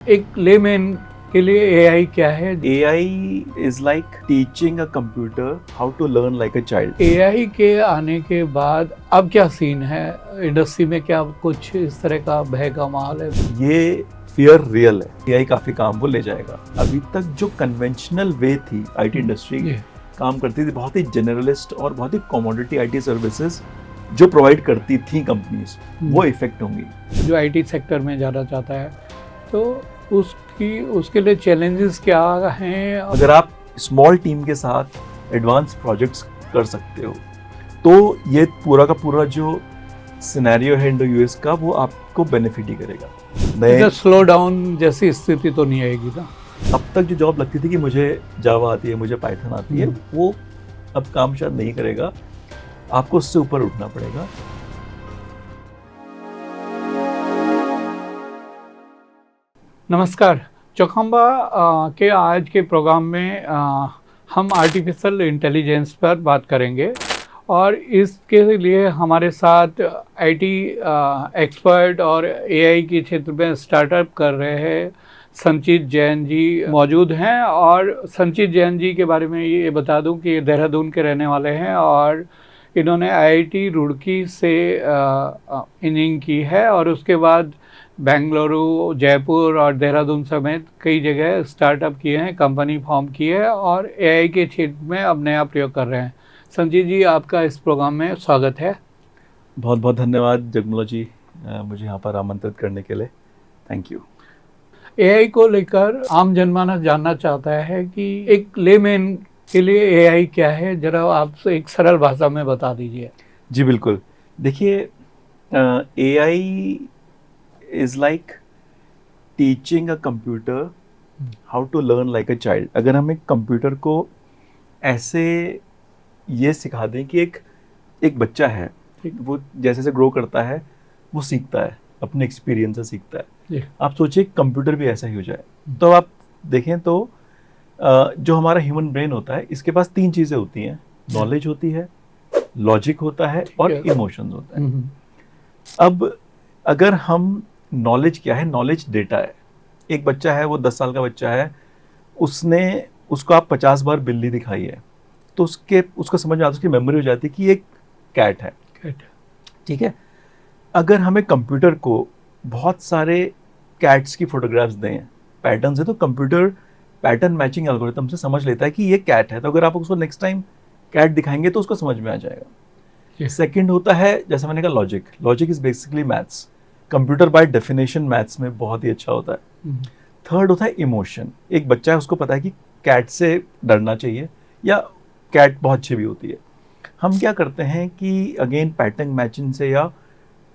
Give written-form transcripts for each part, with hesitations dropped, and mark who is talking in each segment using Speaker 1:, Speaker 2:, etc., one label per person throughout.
Speaker 1: एक लेमैन के लिए एआई क्या है?
Speaker 2: AI is like teaching a computer how to learn like a child.
Speaker 1: AI के आने के बाद अब क्या सीन है इंडस्ट्री में? क्या कुछ इस तरह का भय का माहौल है?
Speaker 2: ये फियर रियल है। AI काफी काम को ले जाएगा। अभी तक जो कन्वेंशनल वे थी IT इंडस्ट्री
Speaker 1: ये
Speaker 2: काम करती थी, बहुत ही जनरलिस्ट और बहुत ही कमोडिटी IT सर्विसेज जो प्रोवाइड करती थी कंपनीज, वो इफेक्ट होंगी।
Speaker 1: जो आईटी सेक्टर में जाना चाहता है तो उसके लिए चैलेंजेस क्या हैं?
Speaker 2: अगर आप स्मॉल टीम के साथ एडवांस प्रोजेक्ट्स कर सकते हो तो ये पूरा का पूरा जो सिनेरियो है इंडो यूएस का, वो आपको बेनिफिट ही करेगा।
Speaker 1: स्लो डाउन जैसी स्थिति तो नहीं आएगी ना?
Speaker 2: अब तक जो जॉब लगती थी कि मुझे जावा आती है, मुझे पाइथन आती है, वो अब काम शायद नहीं करेगा। आपको उससे ऊपर उठना पड़ेगा।
Speaker 1: नमस्कार। चौखंबा के आज के प्रोग्राम में हम आर्टिफिशियल इंटेलिजेंस पर बात करेंगे और इसके लिए हमारे साथ आईटी एक्सपर्ट और एआई के क्षेत्र में स्टार्टअप कर रहे हैं संचित जैन जी मौजूद हैं। और संचित जैन जी के बारे में ये बता दूं कि ये देहरादून के रहने वाले हैं और इन्होंने आईआईटी रुड़की से इंजीनियरिंग की है और उसके बाद बेंगलुरु, जयपुर और देहरादून समेत कई जगह स्टार्टअप किए हैं, कंपनी फॉर्म की है और एआई के क्षेत्र में अब नया प्रयोग कर रहे हैं। संजीत जी, आपका इस प्रोग्राम में स्वागत है।
Speaker 2: बहुत बहुत धन्यवाद जगमोला जी, मुझे यहाँ पर आमंत्रित करने के लिए। Thank you.
Speaker 1: एआई को लेकर आम जनमानस जानना चाहता है कि एक लेमैन के लिए एआई क्या है, जरा आप एक सरल भाषा में बता दीजिए।
Speaker 2: जी बिल्कुल। देखिए, AI is like teaching a computer how to learn like a child. अगर हम एक कंप्यूटर को ऐसे ये सिखा दें कि एक बच्चा है, वो जैसे जैसे ग्रो करता है वो सीखता है, अपने एक्सपीरियंस से सीखता है। आप सोचिए कंप्यूटर भी ऐसा ही हो जाए। तो आप देखें तो जो हमारा ह्यूमन ब्रेन होता है, इसके पास तीन चीज़ें होती हैं। नॉलेज होती है, लॉजिक होता है और इमोशंस होता है। अब अगर हम नॉलेज क्या है? नॉलेज डेटा है। एक बच्चा है, वो 10 साल का बच्चा है, उसको आप 50 बार बिल्ली दिखाई है तो उसको समझ में आता है, उसकी मेमोरी हो जाती है कि एक कैट है। ठीक है। अगर हमें कंप्यूटर को बहुत सारे कैट्स की फोटोग्राफ्स दें, पैटर्न्स है, तो कंप्यूटर पैटर्न मैचिंग एल्गोरिथम से समझ लेता है कि ये कैट है। तो अगर आप उसको नेक्स्ट टाइम कैट दिखाएंगे तो उसको समझ में आ जाएगा। सेकंड होता है, जैसे मैंने कहा, logic. Logic is basically maths. Computer by definition maths में बहुत ही अच्छा होता है। थर्ड होता है इमोशन। एक बच्चा है, उसको पता है कि कैट से डरना चाहिए या कैट बहुत अच्छी भी होती है। हम क्या करते हैं कि अगेन पैटर्न मैचिंग से या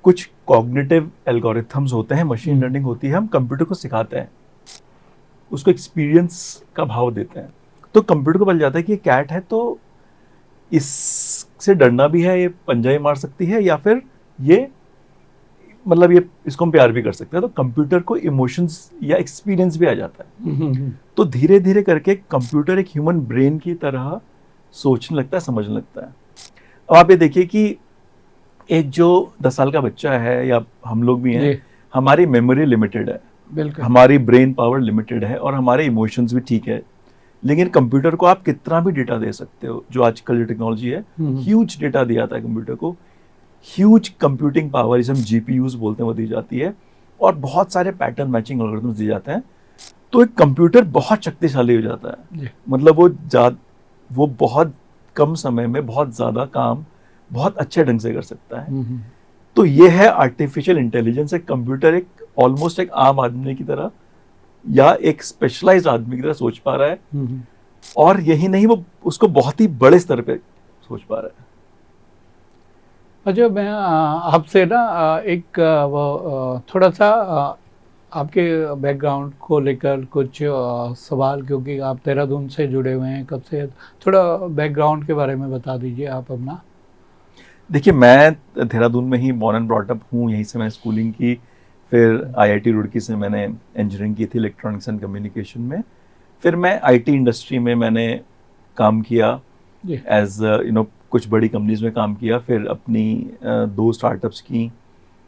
Speaker 2: कुछ कॉग्निटिव एल्गोरिथम्स होते हैं, मशीन लर्निंग होती है, हम कंप्यूटर को सिखाते हैं, उसको एक्सपीरियंस का भाव देते हैं। तो कंप्यूटर को पता जाता है कि ये कैट है तो इससे डरना भी है, ये पंजा ही मार सकती है, या फिर ये मतलब ये इसको हम प्यार भी कर सकते हैं। तो कंप्यूटर को इमोशंस या एक्सपीरियंस भी आ जाता है। तो धीरे धीरे करके कंप्यूटर एक ह्यूमन ब्रेन की तरह सोचने लगता है, समझने लगता है। अब आप ये देखिए कि एक जो 10 साल का बच्चा है या हम लोग भी हैं, हमारी मेमोरी लिमिटेड है, हमारी ब्रेन पावर लिमिटेड है और हमारे इमोशंस भी ठीक है। लेकिन कंप्यूटर को आप कितना भी डेटा दे सकते हो। जो आजकल जो टेक्नोलॉजी है, ह्यूज डेटा दिया जाता है कंप्यूटर को, ह्यूज कंप्यूटिंग पावर, जिसे हम GPUs बोलते हैं, वो दी जाती है और बहुत सारे पैटर्न मैचिंग एल्गोरिथम्स दिए जाते हैं। तो एक कंप्यूटर बहुत शक्तिशाली हो जाता है। मतलब वो बहुत कम समय में बहुत ज़्यादा काम बहुत अच्छे ढंग से कर सकता है। तो ये है आर्टिफिशियल इंटेलिजेंस। एक कंप्यूटर एक ऑलमोस्ट एक आम आदमी की तरह या एक स्पेशलाइज्ड आदमी की तरह सोच पा रहा है। और यही नहीं, वो उसको बहुत ही बड़े स्तर पे सोच पा रहा है।
Speaker 1: अच्छा, मैं आपसे ना एक थोड़ा सा आपके बैकग्राउंड को लेकर कुछ सवाल, क्योंकि आप देहरादून से जुड़े हुए हैं कब से, थोड़ा बैकग्राउंड के बारे में बता दीजिए आप अपना।
Speaker 2: देखिए, मैं देहरादून में ही बॉर्न एंड ब्रॉट अप हूँ। यहीं से मैंने स्कूलिंग की, फिर IIT रुड़की से मैंने इंजीनियरिंग की थी इलेक्ट्रॉनिक्स एंड कम्युनिकेशन में। फिर मैं IT इंडस्ट्री में मैंने काम किया, एज कुछ बड़ी कंपनीज में काम किया। फिर अपनी 2 स्टार्टअप्स की,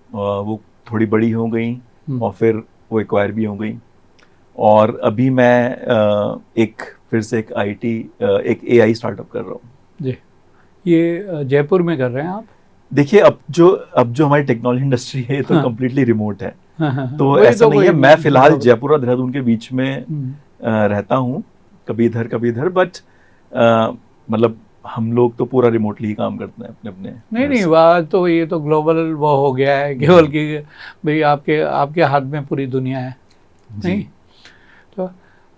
Speaker 2: वो थोड़ी बड़ी हो गई और फिर वो एक्वायर भी हो गई। और अभी मैं एक फिर से एक आईटी एक एआई स्टार्टअप कर रहा हूँ।
Speaker 1: जी, ये जयपुर में कर रहे हैं आप?
Speaker 2: देखिए अब जो हमारी टेक्नोलॉजी इंडस्ट्री है ये तो
Speaker 1: हाँ।
Speaker 2: कम्प्लीटली रिमोट है, तो
Speaker 1: वही
Speaker 2: ऐसा
Speaker 1: तो
Speaker 2: नहीं है।
Speaker 1: कोई
Speaker 2: मैं फिलहाल
Speaker 1: मतलब
Speaker 2: जयपुर और देहरादून के बीच में रहता हूँ, कभी इधर कभी इधर, बट मतलब हम लोग तो पूरा रिमोटली ही काम करते हैं अपने अपने
Speaker 1: नहीं
Speaker 2: घर
Speaker 1: नहीं,
Speaker 2: से।
Speaker 1: बात तो ये तो ग्लोबल वो हो गया है केवल कि भाई आपके आपके हाथ में पूरी दुनिया है।
Speaker 2: जी
Speaker 1: नहीं तो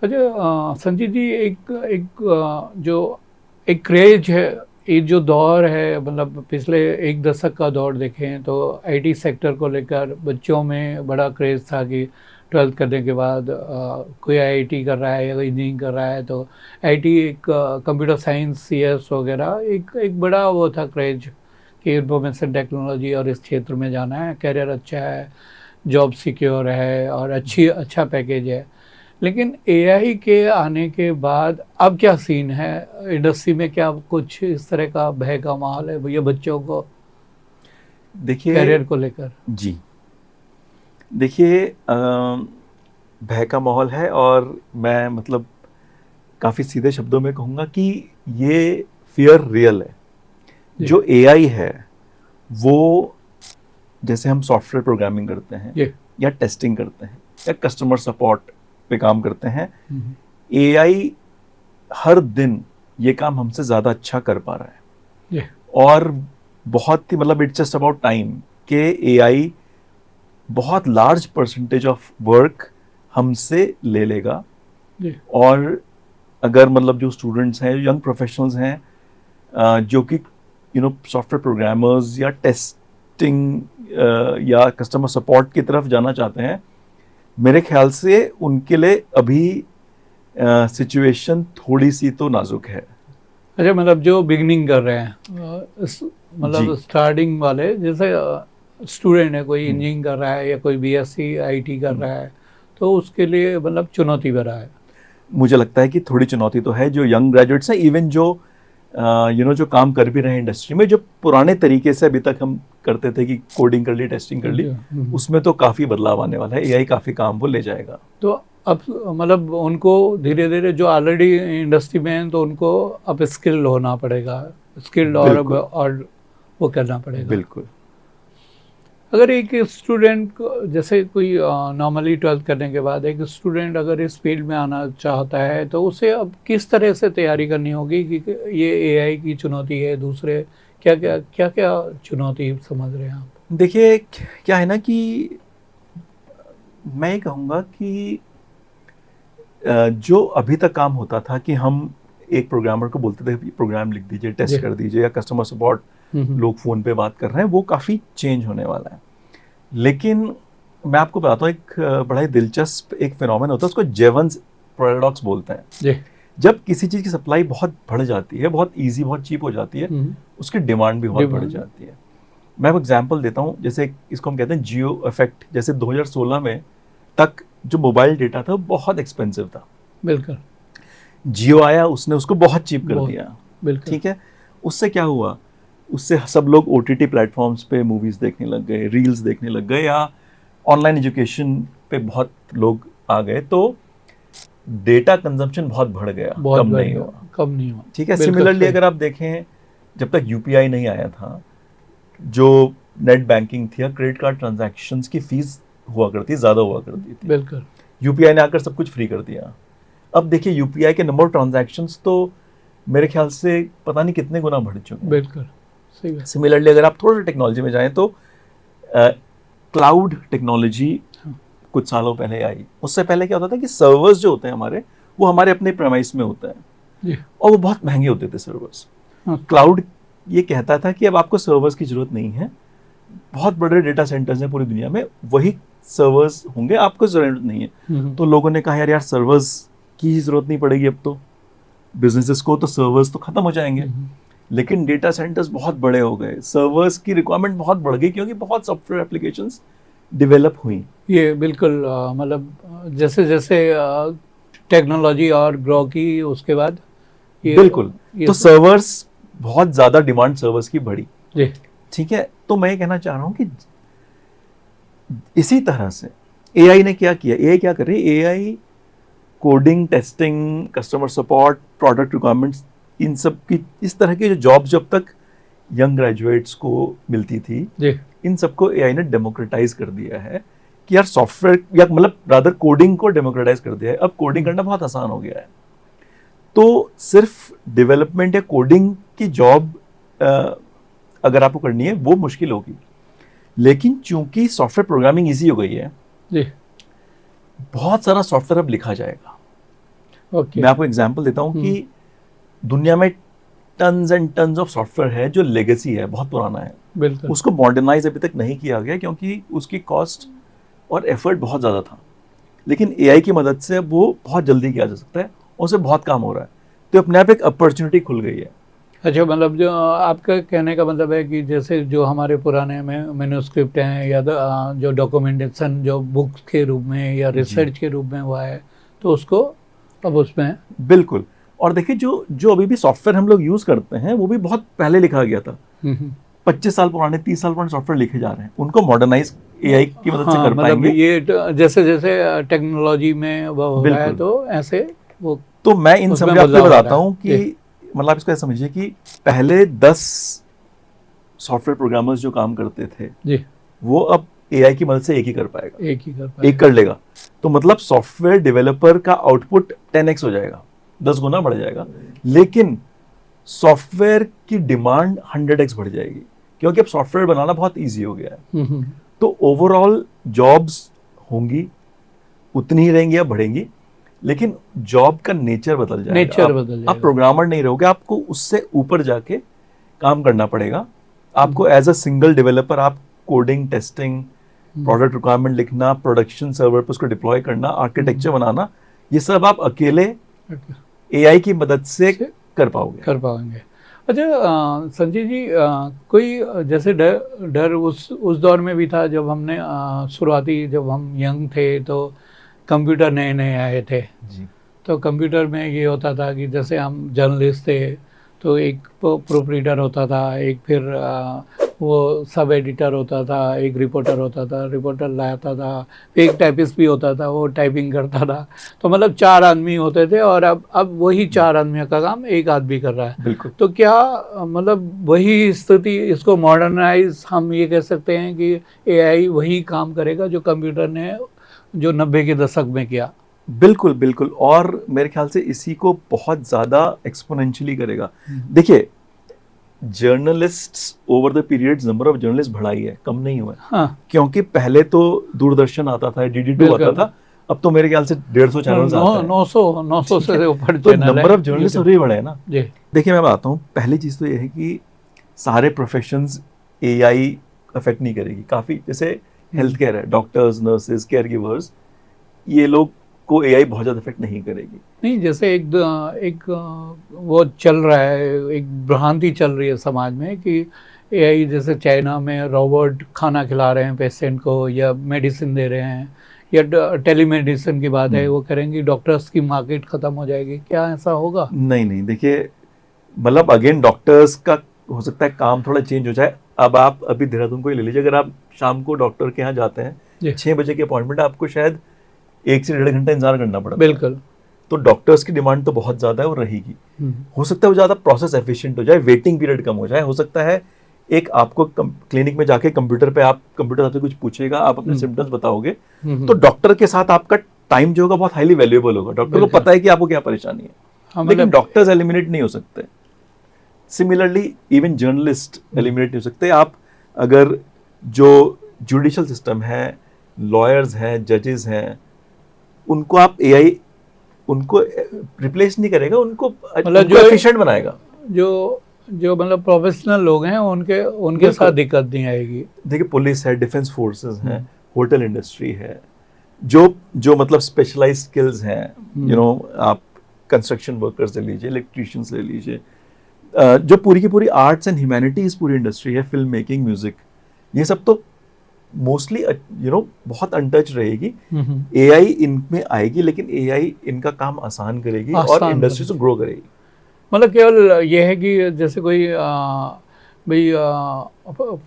Speaker 1: अच्छा संजीत जी, एक एक जो एक क्रेज है, ये जो दौर है, मतलब पिछले एक दशक का दौर देखें तो आईटी सेक्टर को लेकर बच्चों में बड़ा क्रेज था कि 12th करने के बाद कोई आईआईटी कर रहा है या कोई इंजीनियरिंग कर रहा है तो आईटी, एक कंप्यूटर साइंस, सीएस वगैरह, एक बड़ा वो था क्रेज कि इंफॉर्मेशन टेक्नोलॉजी और इस क्षेत्र में जाना है, करियर अच्छा है, जॉब सिक्योर है और अच्छा पैकेज है। लेकिन एआई के आने के बाद अब क्या सीन है इंडस्ट्री में? क्या कुछ इस तरह का भय का माहौल है भैया बच्चों को
Speaker 2: देखिए
Speaker 1: करियर को लेकर?
Speaker 2: जी देखिए भय का माहौल है, और मैं मतलब काफ़ी सीधे शब्दों में कहूँगा कि ये फियर रियल है।
Speaker 1: जी।
Speaker 2: जो एआई है वो, जैसे हम सॉफ्टवेयर प्रोग्रामिंग करते हैं
Speaker 1: जी।
Speaker 2: या टेस्टिंग करते हैं या कस्टमर सपोर्ट पे काम करते हैं,
Speaker 1: हम्म।
Speaker 2: एआई हर दिन ये काम हमसे ज़्यादा अच्छा कर पा रहा है।
Speaker 1: जी।
Speaker 2: और बहुत ही मतलब इट्स जस्ट अबाउट टाइम के एआई बहुत लार्ज परसेंटेज ऑफ वर्क हमसे ले लेगा।
Speaker 1: जी।
Speaker 2: और अगर मतलब जो स्टूडेंट्स हैं, यंग प्रोफेशनल्स हैं, जो कि सॉफ्टवेयर प्रोग्रामर्स या टेस्टिंग या कस्टमर सपोर्ट की तरफ जाना चाहते हैं, मेरे ख्याल से उनके लिए अभी सिचुएशन थोड़ी सी तो नाजुक है।
Speaker 1: अच्छा, मतलब जो बिगनिंग कर रहे हैं, मतलब
Speaker 2: जी
Speaker 1: स्टार्टिंग वाले, जैसे स्टूडेंट है, कोई
Speaker 2: हम्म,
Speaker 1: इंजीनियरिंग कर रहा है या कोई बीएससी आईटी कर रहा है, तो उसके लिए मतलब चुनौती भरा है।
Speaker 2: मुझे लगता है कि थोड़ी चुनौती तो है। जो यंग ग्रेजुएट्स हैं, इवन जो जो काम कर भी रहे हैं इंडस्ट्री में, जो पुराने तरीके से अभी तक हम करते थे कि कोडिंग कर ली, टेस्टिंग कर ली, उसमें तो काफ़ी बदलाव आने वाला है। एआई काफ़ी काम वो ले जाएगा।
Speaker 1: तो अब मतलब उनको धीरे धीरे, जो ऑलरेडी इंडस्ट्री में हैं, तो उनको अब स्किल्ड होना पड़ेगा, स्किल्ड और वो करना पड़ेगा।
Speaker 2: बिल्कुल।
Speaker 1: अगर एक स्टूडेंट को, जैसे कोई नॉर्मली 12th करने के बाद एक स्टूडेंट अगर इस फील्ड में आना चाहता है तो उसे अब किस तरह से तैयारी करनी होगी कि ये एआई की चुनौती है, दूसरे क्या क्या चुनौती समझ रहे हैं आप?
Speaker 2: देखिए क्या है ना कि मैं ये कहूँगा कि जो अभी तक काम होता था कि हम एक प्रोग्रामर को बोलते थे प्रोग्राम लिख दीजिए, टेस्ट कर दीजिए, या कस्टमर सपोर्ट लोग फ़ोन पे बात कर रहे हैं, वो काफ़ी चेंज होने वाला है। लेकिन मैं आपको बताता हूँ, एक बड़ा ही दिलचस्प एक फिनोमेना होता है, उसको जेवन्स पैराडॉक्स बोलते हैं।
Speaker 1: जी।
Speaker 2: जब किसी चीज़ की सप्लाई बहुत बढ़ जाती है, बहुत ईजी, बहुत चीप हो जाती है, उसकी डिमांड भी बहुत बढ़ जाती है। मैं एग्जांपल देता हूँ, जैसे इसको हम कहते हैं जियो इफेक्ट। जैसे 2016 में तक जो मोबाइल डेटा था बहुत एक्सपेंसिव था।
Speaker 1: बिल्कुल।
Speaker 2: जियो आया, उसने उसको बहुत चीप कर दिया।
Speaker 1: बिल्कुल।
Speaker 2: ठीक है, उससे क्या हुआ? उससे सब लोग ओटीटी प्लेटफॉर्म्स पे मूवीज़ देखने लग गए, रील्स देखने लग गए, या ऑनलाइन एजुकेशन पे बहुत लोग आ गए, तो डेटा कंजम्पशन बहुत बढ़ गया,
Speaker 1: बहुत
Speaker 2: कम नहीं हुआ।
Speaker 1: कम नहीं हुआ।
Speaker 2: ठीक है,
Speaker 1: बिल्कुल
Speaker 2: सिमिलरली
Speaker 1: सही।
Speaker 2: अगर आप देखें, जब तक यूपीआई नहीं आया था, जो नेट बैंकिंग थी या क्रेडिट कार्ड ट्रांजैक्शंस की फीस हुआ करती, ज़्यादा हुआ करती थी।
Speaker 1: बिल्कुल।
Speaker 2: यूपीआई ने आकर सब कुछ फ्री कर दिया। अब देखिए यूपीआई के नंबर ऑफ ट्रांजैक्शंस तो मेरे ख्याल से पता नहीं कितने गुना बढ़ चुके हैं।
Speaker 1: बिल्कुल सही बात।
Speaker 2: सिमिलरली अगर आप थोड़ा सा टेक्नोलॉजी में जाएं तो क्लाउड टेक्नोलॉजी कुछ सालों पहले आई। उससे पहले क्या होता था कि सर्वर्स जो होते हैं हमारे, वो हमारे अपने प्रेमाइस में होते हैं
Speaker 1: जी।
Speaker 2: और वो बहुत महंगे होते थे सर्वर्स। क्लाउड ये कहता था कि अब आपको सर्वर्स की जरूरत नहीं है, बहुत बड़े डेटा सेंटर्स हैं पूरी दुनिया में, वही सर्वर्स होंगे, आपको जरूरत नहीं है। तो लोगों ने कहा यार सर्वर्स की जरूरत नहीं पड़ेगी, अब तो बिजनेसेस को तो सर्वर्स तो खत्म हो जाएंगे। लेकिन डेटा सेंटर्स बहुत बड़े हो गए, सर्वर्स की रिक्वायरमेंट बहुत बढ़ गई, क्योंकि बहुत सॉफ्टवेयर एप्लीकेशंस डेवलप हुई।
Speaker 1: ये बिल्कुल मतलब जैसे जैसे टेक्नोलॉजी और ग्रो की, उसके बाद
Speaker 2: बिल्कुल, तो सर्वर्स बहुत ज़्यादा डिमांड सर्वर्स की बढ़ी।
Speaker 1: जी।
Speaker 2: ठीक है, तो मैं ये कहना चाह रहा हूँ कि इसी तरह से एआई ने क्या किया, एआई क्या कर रही है, AI coding, testing, customer support, product requirements, इन सब की इस तरह की जो जॉब्स जब तक यंग ग्रेजुएट्स को मिलती थी,
Speaker 1: जी
Speaker 2: इन सबको एआई ने डेमोक्रेटाइज कर दिया है कि यार सॉफ्टवेयर या मतलब रादर कोडिंग को डेमोक्रेटाइज कर दिया है। अब कोडिंग करना बहुत आसान हो गया है। तो सिर्फ डेवलपमेंट या कोडिंग की जॉब अगर आपको करनी है वो मुश्किल होगी, लेकिन चूंकि सॉफ्टवेयर प्रोग्रामिंग इजी हो गई है,
Speaker 1: जी
Speaker 2: बहुत सारा सॉफ्टवेयर अब लिखा जाएगा।
Speaker 1: ओके
Speaker 2: मैं आपको एग्जांपल देता हूं कि दुनिया में tons and tons of software है जो लेगेसी है, बहुत पुराना है,
Speaker 1: बिल्कुल
Speaker 2: उसको मॉडर्नाइज अभी तक नहीं किया गया क्योंकि उसकी कॉस्ट और एफर्ट बहुत ज़्यादा था। लेकिन एआई की मदद से वो बहुत जल्दी किया जा सकता है, उससे बहुत काम हो रहा है, तो अपने आप एक अपॉर्चुनिटी खुल गई है।
Speaker 1: अच्छा, मतलब जो आपका कहने का मतलब है कि जैसे जो हमारे पुराने में मैन्युस्क्रिप्ट हैं या जो डॉक्यूमेंटेशन जो बुक्स के रूप में या रिसर्च के रूप में हुआ है, तो उसको अब उसमें
Speaker 2: बिल्कुल। और देखिए जो जो अभी भी सॉफ्टवेयर हम लोग यूज करते हैं वो भी बहुत पहले लिखा गया था। 25 साल पुराने, 30 साल पुराने सॉफ्टवेयर लिखे जा रहे हैं, उनको मॉडर्नाइज एआई की मदद से कर
Speaker 1: मतलब
Speaker 2: पाएंगे।
Speaker 1: ये जैसे जैसे टेक्नोलॉजी में वो हो रहा है, तो ऐसे वो
Speaker 2: तो मैं इन सब
Speaker 1: उसमें
Speaker 2: में आपको
Speaker 1: बदलाव आ
Speaker 2: बताता
Speaker 1: रहा है।
Speaker 2: हूँ कि मतलब आप इसको ऐसा समझिए कि पहले 10 सॉफ्टवेयर प्रोग्रामर्स जो काम करते थे
Speaker 1: जी
Speaker 2: वो अब एआई की मदद से एक ही कर पाएगा,
Speaker 1: एक ही कर पाएगा।
Speaker 2: एक कर लेगा। तो मतलब सॉफ्टवेयर डेवलपर का आउटपुट 10x हो जाएगा, 10 गुना बढ़ जाएगा, लेकिन सॉफ्टवेयर की डिमांड 100x बढ़ जाएगी क्योंकि अब सॉफ्टवेयर बनाना बहुत इजी हो गया है। तो ओवरऑल जॉब्स होंगी, उतनी ही रहेंगी या बढ़ेंगी, लेकिन जॉब का नेचर बदल जाएगा।
Speaker 1: नेचर बदल जाएगा।
Speaker 2: आप प्रोग्रामर नहीं रहोगे, आपको उससे ऊपर जाके काम करना पड़ेगा। आपको एज अ सिंगल डेवलपर आप कोडिंग, टेस्टिंग, प्रोडक्ट रिक्वायरमेंट लिखना, प्रोडक्शन सर्वर पर उसको डिप्लॉय करना, आर्किटेक्चर बनाना, ये सब आप अकेले एआई की मदद से कर पाओगे।
Speaker 1: अच्छा संजय जी, कोई जैसे डर उस दौर में भी था जब हमने शुरुआती जब हम यंग थे तो कंप्यूटर नए नए आए थे
Speaker 2: जी।
Speaker 1: तो कंप्यूटर में ये होता था कि जैसे हम जर्नलिस्ट थे तो एक प्रोपराइटर होता था, एक फिर वो सब एडिटर होता था, एक रिपोर्टर होता था, रिपोर्टर लाता था, एक टाइपिस्ट भी होता था, वो टाइपिंग करता था। तो मतलब 4 आदमी होते थे और अब वही 4 आदमियों का काम एक आदमी कर रहा है।
Speaker 2: बिल्कुल।
Speaker 1: तो क्या मतलब वही स्थिति, इसको मॉडर्नाइज हम ये कह सकते हैं कि एआई वही काम करेगा जो कंप्यूटर ने जो 90 के दशक में किया?
Speaker 2: बिल्कुल बिल्कुल, और मेरे ख्याल से इसी को बहुत ज़्यादा एक्सपोनेंशियली करेगा। देखिए journalists over the periods number of journalist बढ़ा ही है, कम नहीं हुआ है।
Speaker 1: हाँ।
Speaker 2: क्योंकि पहले तो दूरदर्शन आता था, DD2 आता था, अब तो मेरे ख्याल से 150 चैनल्स आते हैं,
Speaker 1: 900 से ऊपर
Speaker 2: तो
Speaker 1: चैनल है।
Speaker 2: नंबर ऑफ जर्नलिस्ट और भी बढ़े हैं ना।
Speaker 1: जी।
Speaker 2: देखिए मैं बताता हूँ, पहली चीज़ तो ये है कि सारे प्रोफेशंस एआई अफेक्ट नहीं करेगी। काफ़ी जैसे हेल्थ केयर है, डॉक्टर्स, नर्सेज, केयर गिवर्स, ये लोग को एआई बहुत ज़्यादा इफेक्ट नहीं करेगी।
Speaker 1: नहीं, जैसे एक वो चल रहा है, एक भ्रांति चल रही है समाज में कि एआई जैसे चाइना में रोबोट खाना खिला रहे हैं पेशेंट को या मेडिसिन दे रहे हैं या टेलीमेडिसिन की बात है, वो करेंगे, डॉक्टर्स की मार्केट खत्म हो जाएगी। क्या ऐसा होगा?
Speaker 2: नहीं, देखिए मतलब अगेन डॉक्टर्स का हो सकता है काम थोड़ा चेंज हो जाए। अब आप अभी देहरादून को ही ले लीजिए, अगर आप शाम को डॉक्टर के यहाँ जाते हैं 6 बजे की अपॉइंटमेंट, आपको शायद 1 से 1.5 घंटा इंतजार करना पड़ता है।
Speaker 1: बिल्कुल।
Speaker 2: तो डॉक्टर्स की डिमांड तो बहुत ज़्यादा है और रहेगी। हो सकता है वो ज़्यादा प्रोसेस एफिशिएंट हो जाए, वेटिंग पीरियड कम हो जाए, हो सकता है एक आपको क्लिनिक में जाके कंप्यूटर पे आप कंप्यूटर आपसे कुछ पूछेगा, आप अपने सिम्टम्स बताओगे, तो डॉक्टर के साथ आपका टाइम जो होगा बहुत हाईली वैल्यूएबल होगा। डॉक्टर को पता है कि आपको क्या परेशानी है, लेकिन डॉक्टर्स एलिमिनेट नहीं हो सकते। सिमिलरली इवन जर्नलिस्ट एलिमिनेट नहीं हो सकते। आप अगर जो जुडिशियल सिस्टम है, लॉयर्स हैं, जजेस हैं, उनको आप एआई उनको रिप्लेस नहीं करेगा, उनको
Speaker 1: मतलब
Speaker 2: जो एफिशिएंट बनाएगा।
Speaker 1: जो मतलब प्रोफेशनल लोग हैं उनके साथ दिक्कत नहीं आएगी।
Speaker 2: देखिए पुलिस है, डिफेंस फोर्सेस हैं, होटल इंडस्ट्री है, जो मतलब स्पेशलाइज्ड स्किल्स हैं, यू नो, आप कंस्ट्रक्शन वर्कर्स ले लीजिए, इलेक्ट्रिशियंस ले लीजिए, जो पूरी की पूरी आर्ट्स एंड ह्यूमैनिटीज पूरी इंडस्ट्री है, फिल्म मेकिंग, म्यूजिक, ये सब तो मोस्टली बहुत अनटच रहेगी। एआई इनमें आएगी, लेकिन एआई इनका काम आसान करेगी और इंडस्ट्री से ग्रो करेगी।
Speaker 1: मतलब केवल ये है कि जैसे कोई भाई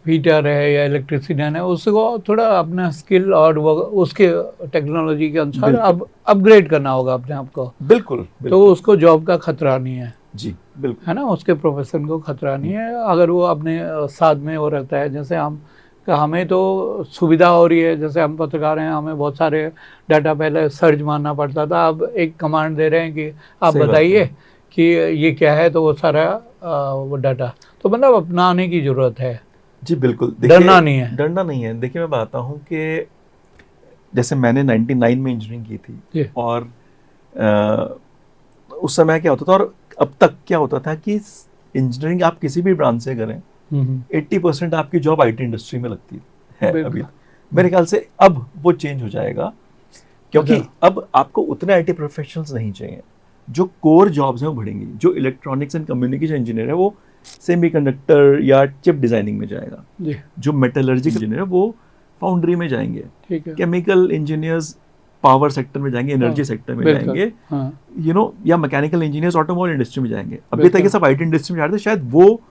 Speaker 1: हीटर है या इलेक्ट्रिसिटी है, उसको थोड़ा अपना स्किल और वो उसके टेक्नोलॉजी के अनुसार
Speaker 2: बिल्कुल।
Speaker 1: अब अपग्रेड करना होगा अपने आप को,
Speaker 2: बिल्कुल
Speaker 1: तो
Speaker 2: बिल्कुल
Speaker 1: उसको जॉब का खतरा नहीं है,
Speaker 2: जी बिल्कुल।
Speaker 1: है ना, उसके प्रोफेशन को खतरा नहीं है अगर वो अपने साथ में वो रहता है। जैसे हमें तो सुविधा हो रही है, जैसे हम पत्रकार हैं, हमें बहुत सारे डाटा पहले सर्च मारना पड़ता था, अब एक कमांड दे रहे हैं कि आप
Speaker 2: सही बात
Speaker 1: बताइए
Speaker 2: है।
Speaker 1: कि ये क्या है, तो वो सारा वो डाटा, तो मतलब अपनाने की ज़रूरत है,
Speaker 2: जी बिल्कुल। देखिए,
Speaker 1: डरना नहीं है।
Speaker 2: डरना नहीं है। देखिए मैं बताता हूँ कि जैसे मैंने 99 में इंजीनियरिंग की थी,
Speaker 1: जी।
Speaker 2: और उस समय क्या होता था और अब तक क्या होता था कि इंजीनियरिंग आप किसी भी ब्रांच से करें, 80% आपकी जॉब आईटी इंडस्ट्री में लगती है
Speaker 1: बिल्कुल।
Speaker 2: अभी। मेरे ख्याल से अब वो चेंज हो जाएगा, क्योंकि
Speaker 1: अच्छा।
Speaker 2: अब आपको उतने आईटी प्रोफेशनल्स नहीं चाहिए। जो कोर जॉब्स हैं वो बढ़ेंगी। जो इलेक्ट्रॉनिक्स एंड कम्युनिकेशन इंजीनियर है वो सेमीकंडक्टर या चिप डिजाइनिंग में जाएगा।
Speaker 1: जी।
Speaker 2: जो मेटलर्जिकल इंजीनियर है वो फाउंड्री में जाएंगे।
Speaker 1: ठीक है।
Speaker 2: केमिकल इंजीनियर्स पावर सेक्टर में जाएंगे, एनर्जी
Speaker 1: हाँ,
Speaker 2: सेक्टर में
Speaker 1: बिल्कुल।
Speaker 2: जाएंगे,
Speaker 1: हाँ,
Speaker 2: या मैकेनिकल इंजीनियर्स ऑटोमोबाइल इंडस्ट्री में जाएंगे। अभी तक ये
Speaker 1: बिल्कुल।
Speaker 2: सब आईटी इंडस्ट्री में जा रहे थे। शायद वो,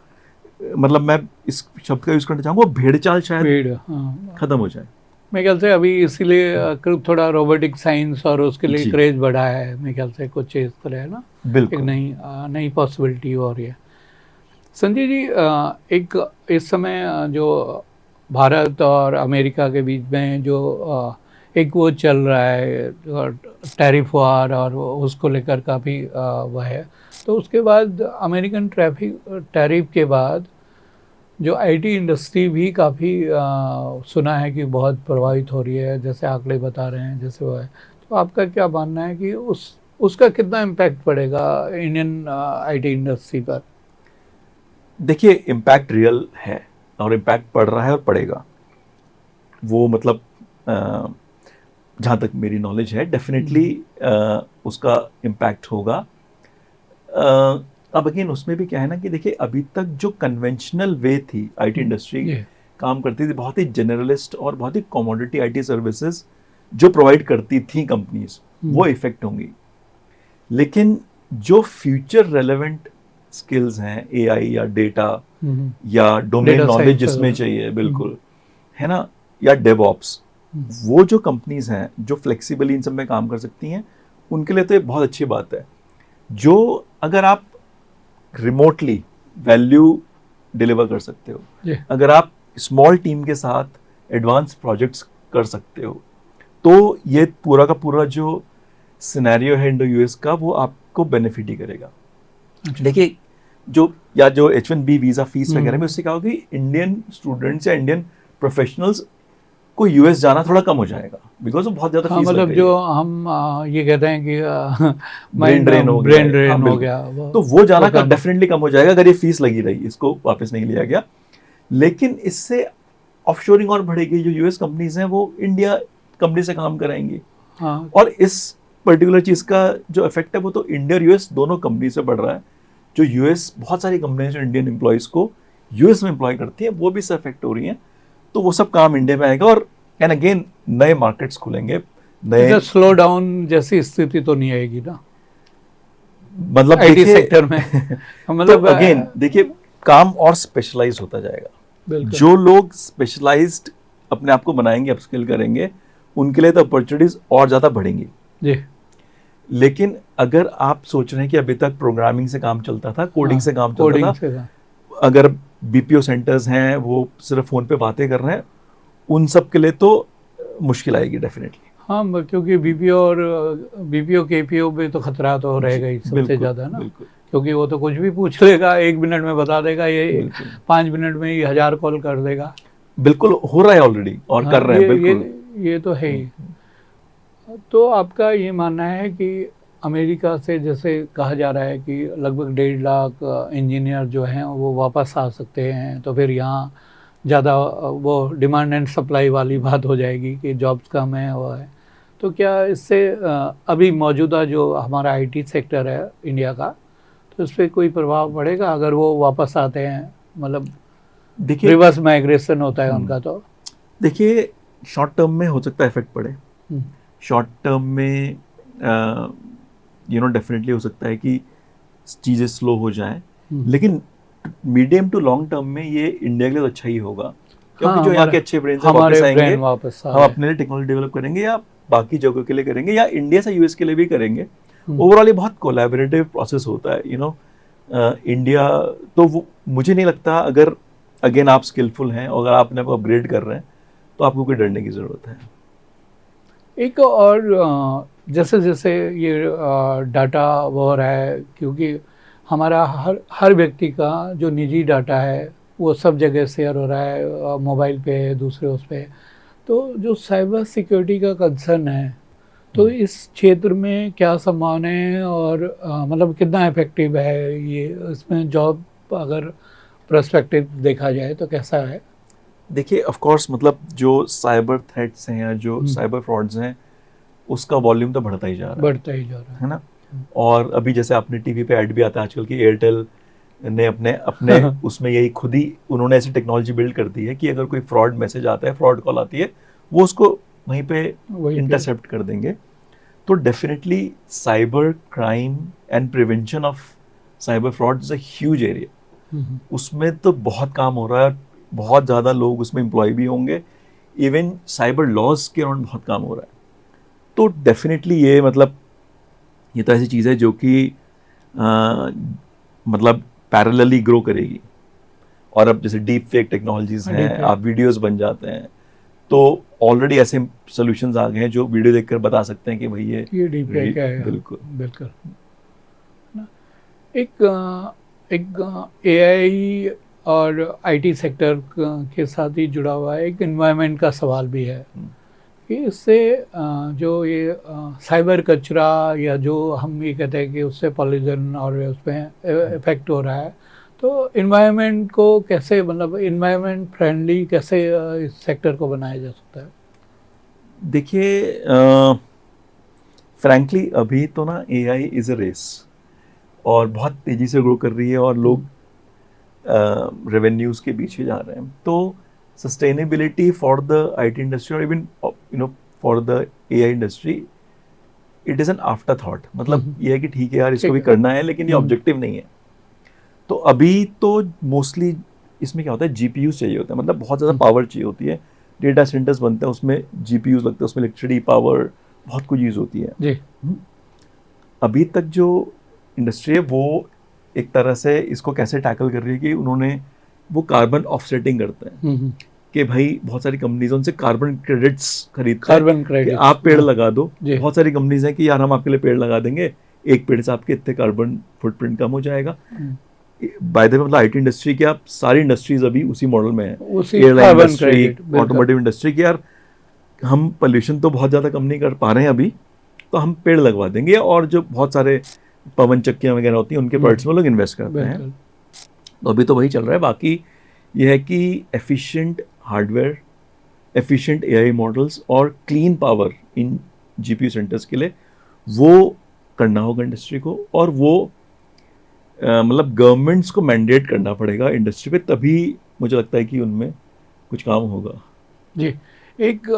Speaker 2: मतलब मैं इस शब्द का यूज करना चाहूंगा, भेड़ चाल शायद
Speaker 1: भीड़, हाँ।
Speaker 2: खत्म हो जाए।
Speaker 1: मेरे ख्याल से अभी इसीलिए थोड़ा रोबोटिक साइंस और उसके लिए
Speaker 2: जी
Speaker 1: क्रेज बढ़ा है, मेरे ख्याल से कुछ इस तरह है ना, एक
Speaker 2: बिल्कुल।
Speaker 1: नई पॉसिबिलिटी हो रही है। संजय जी, एक इस समय जो भारत और अमेरिका के बीच में जो एक वो चल रहा है टैरिफ वार, और उसको लेकर काफ़ी वह है, तो उसके बाद अमेरिकन टैरिफ के बाद जो आईटी इंडस्ट्री भी काफ़ी सुना है कि बहुत प्रभावित हो रही है, जैसे आंकड़े बता रहे हैं, जैसे वो है, तो आपका क्या मानना है कि उसका कितना इम्पैक्ट पड़ेगा इंडियन आईटी इंडस्ट्री पर?
Speaker 2: देखिए, इम्पैक्ट रियल है और इम्पैक्ट पड़ रहा है और पड़ेगा। वो मतलब जहाँ तक मेरी नॉलेज है, डेफिनेटली उसका इम्पैक्ट होगा। अब अगेन उसमें भी क्या है ना कि देखिए, अभी तक जो कन्वेंशनल वे थी आईटी इंडस्ट्री
Speaker 1: जी।
Speaker 2: काम करती थी, बहुत ही जनरलिस्ट और बहुत ही कमोडिटी आईटी सर्विसेज जो प्रोवाइड करती थी कंपनीज, वो इफेक्ट होंगी। लेकिन जो फ्यूचर रेलेवेंट स्किल्स हैं, एआई या डेटा या डोमेन
Speaker 1: डेटा
Speaker 2: नॉलेज
Speaker 1: साइंस
Speaker 2: जिसमें चाहिए, बिल्कुल, है ना, या डेवऑप्स, वो जो कंपनीज हैं जो फ्लेक्सिबली इन सब में काम कर सकती हैं, उनके लिए तो ये बहुत अच्छी बात है। जो अगर आप रिमोटली वैल्यू डिलीवर कर सकते हो,
Speaker 1: जी।
Speaker 2: अगर आप स्मॉल टीम के साथ एडवांस प्रोजेक्ट्स कर सकते हो, तो ये पूरा का पूरा जो सिनेरियो है इंडो यूएस का, वो आपको बेनिफिट ही करेगा।
Speaker 1: अच्छा।
Speaker 2: देखिए, जो H1B वीजा फीस वगैरह में, उससे क्या होगी, इंडियन स्टूडेंट्स या इंडियन प्रोफेशनल्स को यूएस जाना थोड़ा कम हो जाएगा, बिकॉज वो बहुत ज्यादा
Speaker 1: हाँ,
Speaker 2: फीस लग
Speaker 1: मतलब
Speaker 2: रही
Speaker 1: जो
Speaker 2: है।
Speaker 1: हम ये कहते हैं कि
Speaker 2: ब्रेन
Speaker 1: माइंड
Speaker 2: ड्रेन हो गया
Speaker 1: ब्रेन
Speaker 2: है, हाँ
Speaker 1: ड्रेन हो
Speaker 2: बिल्कुल।
Speaker 1: गया,
Speaker 2: तो वो जाना का
Speaker 1: कम।
Speaker 2: डेफिनेटली कम हो जाएगा अगर ये फीस लगी रही, इसको वापस नहीं लिया गया। लेकिन इससे ऑफशोरिंग और बढ़ेगी। जो यूएस कंपनीज हैं वो इंडिया कंपनी से काम कराएंगी,
Speaker 1: हाँ।
Speaker 2: और इस पर्टिकुलर चीज का जो इफेक्ट है वो तो इंडिया और यूएस दोनों कंपनी से बढ़ रहा है। जो यूएस, बहुत सारी कंपनियां जो इंडियन एम्प्लॉयज को यूएस में एम्प्लॉय करती है, वो भी इससे अफेक्ट हो रही हैं। तो वो सब काम इंडिया में आएगा, और एंड अगेन नए मार्केट्स खुलेंगे, नए,
Speaker 1: स्लो डाउन जैसी स्थिति तो नहीं आएगी ना
Speaker 2: मतलब
Speaker 1: आईटी
Speaker 2: देखिए
Speaker 1: सेक्टर में?
Speaker 2: तो
Speaker 1: मतलब
Speaker 2: अगेन देखिए, काम और स्पेशलाइज होता जाएगा।
Speaker 1: बिल्कुल।
Speaker 2: जो लोग स्पेशलाइज्ड अपने आप को बनाएंगे, अपस्किल करेंगे, उनके लिए तो अपॉर्चुनिटीज और ज्यादा बढ़ेंगी।
Speaker 1: जी।
Speaker 2: लेकिन अगर आप सोच रहे हैं कि अभी तक प्रोग्रामिंग से काम चलता था, कोडिंग से काम चलता
Speaker 1: कोडिंग
Speaker 2: था,
Speaker 1: से था।
Speaker 2: अगर बीपीओ सेंटर्स हैं वो सिर्फ फोन पे बातें कर रहे हैं, उन सब के लिए तो मुश्किल आएगी डेफिनेटली।
Speaker 1: हाँ, क्योंकि बीपीओ केपीओ पे तो खतरा तो रहेगा ही सबसे
Speaker 2: बिल्कुल,
Speaker 1: ज़्यादा ना,
Speaker 2: बिल्कुल,
Speaker 1: क्योंकि वो तो कुछ भी पूछ लेगा, 1 मिनट में बता देगा, ये
Speaker 2: बिल्कुल,
Speaker 1: 5 मिनट में ही 1000 कॉल कर देगा।
Speaker 2: बिल्कुल हो रहा है ऑलरेडी और
Speaker 1: हाँ,
Speaker 2: कर रहे हैं, बिल्कुल।
Speaker 1: ये तो है ही। तो आपका ये मानना है कि अमेरिका से जैसे कहा जा रहा है कि लगभग 1.5 लाख इंजीनियर जो हैं वो वापस आ सकते हैं, तो फिर यहाँ ज़्यादा वो डिमांड एंड सप्लाई वाली बात हो जाएगी कि जॉब्स कम है, वो है, तो क्या इससे अभी मौजूदा जो हमारा आईटी सेक्टर है इंडिया का, तो इस पर कोई प्रभाव पड़ेगा अगर वो वापस आते हैं, मतलब
Speaker 2: देखिए,
Speaker 1: रिवर्स माइग्रेशन होता है उनका? तो
Speaker 2: देखिए, शॉर्ट टर्म में हो सकता है इफेक्ट पड़े।
Speaker 1: हम्म,
Speaker 2: शॉर्ट टर्म में डेफिनेटली हो सकता है कि चीज़ें स्लो हो जाएं। लेकिन मीडियम टू लॉन्ग टर्म में ये इंडिया के लिए तो अच्छा ही होगा, क्योंकि
Speaker 1: हाँ,
Speaker 2: जो यहाँ के अच्छे ब्रेन से
Speaker 1: हमारे
Speaker 2: वापस आएंगे,
Speaker 1: ब्रेन वापस आ
Speaker 2: हम
Speaker 1: गए।
Speaker 2: अपने लिए टेक्नोलॉजी डेवलप करेंगे या बाकी जगहों के लिए करेंगे या इंडिया से यूएस के लिए भी करेंगे। ओवरऑल ये बहुत कोलैबोरेटिव प्रोसेस होता है, इंडिया। तो वो मुझे नहीं लगता, अगर अगेन आप स्किलफुल हैं और अगर आप अपने को अपग्रेड कर रहे हैं तो आपको कोई डरने की ज़रूरत है।
Speaker 1: एक और जैसे जैसे ये डाटा वो हो रहा है, क्योंकि हमारा हर व्यक्ति का जो निजी डाटा है वो सब जगह शेयर हो रहा है, मोबाइल पे, दूसरे उस पे। तो जो साइबर सिक्योरिटी का कंसर्न है, तो इस क्षेत्र में क्या संभावना है और मतलब कितना इफेक्टिव है ये, इसमें जॉब अगर पर्सपेक्टिव देखा जाए तो कैसा है?
Speaker 2: देखिए, ऑफ कोर्स, मतलब जो साइबर थ्रेट्स हैं या जो साइबर फ्रॉड्स हैं, उसका वॉल्यूम तो बढ़ता ही जा रहा है,
Speaker 1: बढ़ता ही जा रहा
Speaker 2: है ना। और अभी जैसे आपने टीवी पे ऐड भी आता है आजकल की, एयरटेल ने अपने उसमें यही खुद ही उन्होंने ऐसी टेक्नोलॉजी बिल्ड कर दी है कि अगर कोई फ्रॉड मैसेज आता है, फ्रॉड कॉल आती है, वो उसको वहीं पे इंटरसेप्ट कर देंगे। तो definitely cyber crime and prevention of cyber fraud is a huge area. उसमें तो बहुत काम हो रहा है, बहुत ज़्यादा लोग उसमें एम्प्लॉय भी होंगे, इवन साइबर लॉज के अराउंड बहुत काम हो रहा है। तो डेफिनेटली ये मतलब ये तो ऐसी चीज़ है जो कि मतलब पैरेलली ग्रो करेगी। और अब जैसे डीप फेक टेक्नोलॉजीज हैं, आप वीडियोस बन जाते हैं, तो ऑलरेडी ऐसे सॉल्यूशंस आ गए हैं जो वीडियो देखकर बता सकते हैं कि भाई ये
Speaker 1: डीप फेक है।
Speaker 2: बिल्कुल
Speaker 1: बिल्कुल। एक एआई और आईटी सेक्टर के साथ ही जुड़ा हुआ है, एक एनवायरनमेंट का सवाल भी है कि इससे जो ये साइबर कचरा या जो हम ये कहते हैं कि उससे पॉल्यूशन और उसमें इफेक्ट हो रहा है, तो एनवायरनमेंट को कैसे, मतलब एनवायरनमेंट फ्रेंडली कैसे इस सेक्टर को बनाया जा सकता है?
Speaker 2: देखिए, फ्रैंकली अभी तो ना एआई इज अ रेस और बहुत तेजी से ग्रो कर रही है और लोग रेवेन्यूज के पीछे जा रहे हैं। तो sustainability for the IT industry और even for the AI industry, it is an afterthought. मतलब ये है कि ठीक है यार, इसको भी करना है, लेकिन ये ऑब्जेक्टिव नहीं है। तो अभी तो मोस्टली इसमें क्या होता है, जीपीयूज चाहिए होता है, मतलब बहुत ज़्यादा पावर चाहिए होती है। डेटा सेंटर्स बनते हैं, उसमें जीपीयूज लगते हैं, उसमें इलेक्ट्रिसिटी, पावर, बहुत कुछ यूज होती है
Speaker 1: जी।
Speaker 2: अभी तक जो इंडस्ट्री है वो एक तरह से इसको कैसे टैकल कर रही है कि उन्होंने वो कार्बन ऑफसेटिंग करते हैं कि भाई बहुत सारी कंपनीज उनसे कार्बन क्रेडिट्स खरीदते हैं कि आप पेड़ लगा दो। बहुत सारी कंपनीज हैं कि यार हम आपके लिए पेड़ लगा देंगे, एक पेड़ से आपके इतने कार्बन फुटप्रिंट कम हो जाएगा। बाय द वे, मतलब आईटी इंडस्ट्री की आप सारी इंडस्ट्रीज अभी उसी मॉडल में है, एयरलाइन इंडस्ट्री, ऑटोमोटिव इंडस्ट्री की, यार हम पोल्यूशन तो बहुत ज़्यादा कम नहीं कर पा रहे हैं अभी, तो हम पेड़ लगवा देंगे। और जो बहुत सारे पवन चक्कियाँ वगैरह होती हैं उनके प्रोडक्ट्स में लोग इन्वेस्ट करते हैं। तो अभी तो वही चल रहा है। बाकी ये है कि efficient hardware, efficient AI models और clean power in GPU centres के लिए वो करना होगा इंडस्ट्री को, और वो मतलब गवर्नमेंट्स को मैंडेट करना पड़ेगा इंडस्ट्री पे, तभी मुझे लगता है कि उनमें कुछ काम होगा।
Speaker 1: जी। एक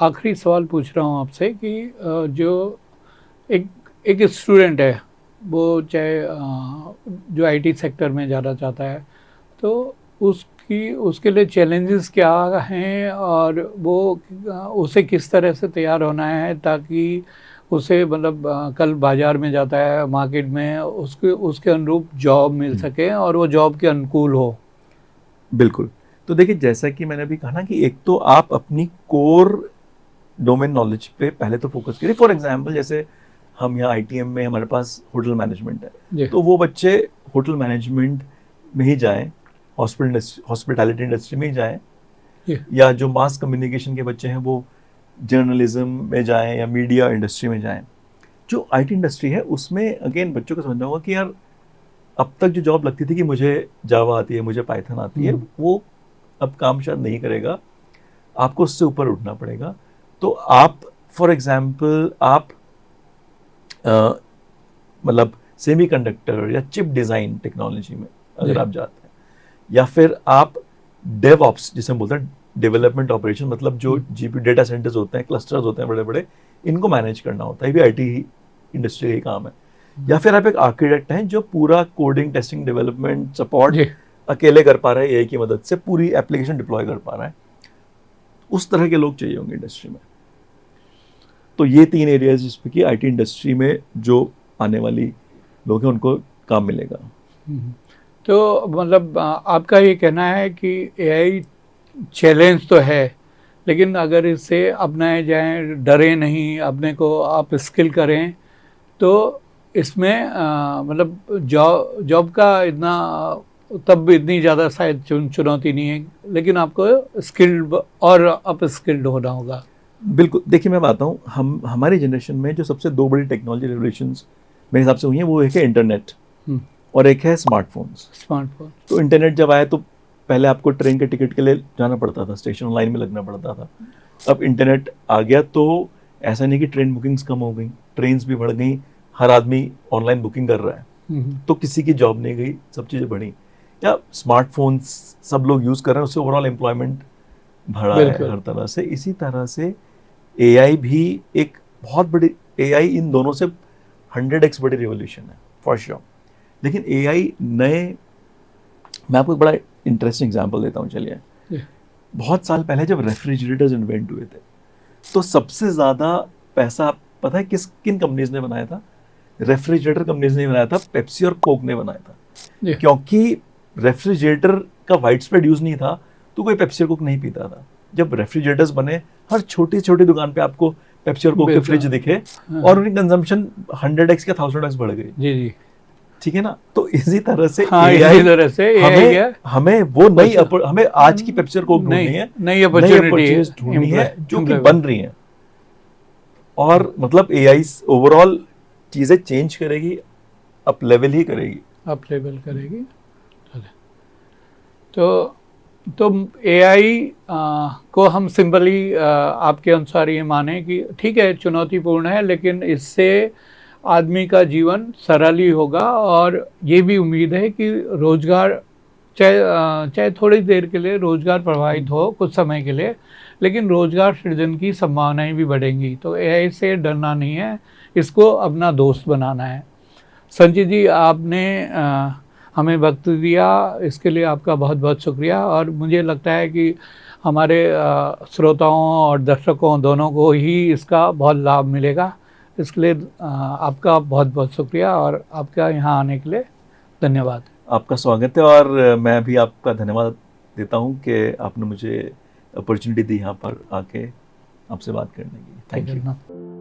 Speaker 1: आखिरी सवाल पूछ रहा हूँ आपसे कि जो एक स्टूडेंट है, वो चाहे जो आईटी सेक्टर में जाना चाहता है, तो उसके लिए चैलेंजेस क्या हैं और वो उसे किस तरह से तैयार होना है ताकि उसे मतलब कल बाजार में जाता है, मार्केट में, उसके अनुरूप जॉब मिल सके और वो जॉब के अनुकूल हो?
Speaker 2: बिल्कुल। तो देखिए, जैसा कि मैंने अभी कहा ना कि एक तो आप अपनी कोर डोमेन नॉलेज पे पहले तो फोकस करिए। फॉर एग्जांपल, जैसे हम यहाँ आईटीएम में हमारे पास होटल मैनेजमेंट है, तो वो बच्चे होटल मैनेजमेंट में ही जाएं, हॉस्पिटैलिटी इंडस्ट्री में ही जाएं, या जो मास कम्युनिकेशन के बच्चे हैं वो जर्नलिज्म में जाएं या मीडिया इंडस्ट्री में जाएं। जो आईटी इंडस्ट्री है उसमें अगेन बच्चों को समझना होगा कि यार अब तक जो जॉब लगती थी कि मुझे जावा आती है, मुझे पाइथन आती है, वो अब काम शायद नहीं करेगा, आपको उससे ऊपर उठना पड़ेगा। तो आप फॉर एग्जाम्पल आप मतलब सेमीकंडक्टर या चिप डिज़ाइन टेक्नोलॉजी में अगर आप जाते हैं, या फिर आप डेवऑप्स जिसे हम बोलते हैं, डेवलपमेंट ऑपरेशन, मतलब जो जीपी डेटा सेंटर्स होते हैं, क्लस्टर्स होते हैं बड़े बड़े, इनको मैनेज करना होता है, ये भी आईटी इंडस्ट्री का ही काम है। या फिर आप एक आर्किटेक्ट हैं जो पूरा कोडिंग, टेस्टिंग, डेवलपमेंट, सपोर्ट
Speaker 1: जी।
Speaker 2: अकेले कर पा रहे हैं एआई की मदद से, पूरी एप्लीकेशन डिप्लॉय कर पा रहा है, उस तरह के लोग चाहिए होंगे इंडस्ट्री में। तो ये 3 एरियाज जिसपे कि आईटी इंडस्ट्री में जो आने वाली लोग हैं उनको काम मिलेगा।
Speaker 1: तो मतलब आपका ये कहना है कि एआई चैलेंज तो है, लेकिन अगर इसे अपनाए जाएं, डरे नहीं, अपने को आप स्किल करें, तो इसमें मतलब जॉब का इतना तब इतनी ज़्यादा शायद चुनौती नहीं है, लेकिन आपको स्किल्ड और अप स्किल्ड होना होगा।
Speaker 2: बिल्कुल। देखिए मैं बताता हूँ, हम हमारी जनरेशन में जो सबसे 2 बड़ी टेक्नोलॉजी रेवोल्यूशंस मेरे हिसाब से हुई हैं, वो एक है इंटरनेट और एक है स्मार्टफोन्स।
Speaker 1: स्मार्टफोन।
Speaker 2: तो इंटरनेट जब आया तो पहले आपको ट्रेन के टिकट के लिए जाना पड़ता था, स्टेशन लाइन में लगना पड़ता था। अब इंटरनेट आ गया तो ऐसा नहीं कि ट्रेन बुकिंग्स कम हो गई, ट्रेन्स भी बढ़ गई, हर आदमी ऑनलाइन बुकिंग कर रहा है, तो किसी की जॉब नहीं गई, सब चीज़ें बढ़ी। या स्मार्टफोन्स सब लोग यूज़ कर रहे हैं, उससे ओवरऑल एम्प्लॉयमेंट बढ़ा है हर तरह से। इसी तरह से एआई भी एक बहुत बड़ी, एआई इन दोनों से 100x बड़ी रिवोल्यूशन है फॉर श्योर। लेकिन एआई नए, मैं आपको एक बड़ा इंटरेस्टिंग एग्जांपल देता हूँ, चलिए। बहुत साल पहले जब रेफ्रिजरेटर्स इन्वेंट हुए थे, तो सबसे ज़्यादा पैसा पता है किन कंपनीज ने बनाया था? रेफ्रिजरेटर कंपनीज ने बनाया था, पेप्सी और कोक ने बनाया था। क्योंकि रेफ्रिजरेटर का वाइड स्प्रेड यूज़ नहीं था, तो कोई पेप्सी और कोक नहीं पीता था। जब रेफ्रिजरेटर्स बने, हर छोटी छोटी दुकान पे आपको पेप्सी और कोक के फ्रिज दिखे, और उनकी कंजम्पशन 100x या 1000x बढ़ गई।
Speaker 1: जी जी,
Speaker 2: ठीक है ना। तो इसी तरह से
Speaker 1: इसी तरह से
Speaker 2: हमें वो नई, हमें आज की पेप्सी और कोक ढूंढनी है, नई अपॉर्चुनिटीज ढूंढनी है जो कि बन रही हैं। और मतलब एआई ओवरऑल चीजें चेंज करेगी, अप लेवल ही करेगी,
Speaker 1: अप लेवल करेगी। तो एआई को हम सिंपली आपके अनुसार ये माने कि ठीक है, चुनौतीपूर्ण है, लेकिन इससे आदमी का जीवन सरल ही होगा, और ये भी उम्मीद है कि रोजगार, चाहे थोड़ी देर के लिए रोजगार प्रभावित हो कुछ समय के लिए, लेकिन रोजगार सृजन की संभावनाएं भी बढ़ेंगी। तो एआई से डरना नहीं है, इसको अपना दोस्त बनाना है। संजय जी, आपने हमें वक्त दिया, इसके लिए आपका बहुत बहुत शुक्रिया। और मुझे लगता है कि हमारे श्रोताओं और दर्शकों दोनों को ही इसका बहुत लाभ मिलेगा। इसके लिए आपका बहुत बहुत शुक्रिया, और आपका यहाँ आने के लिए धन्यवाद।
Speaker 2: आपका स्वागत है, और मैं भी आपका धन्यवाद देता हूँ कि आपने मुझे अपॉर्चुनिटी दी यहाँ पर आके आपसे बात करने की। Thank you.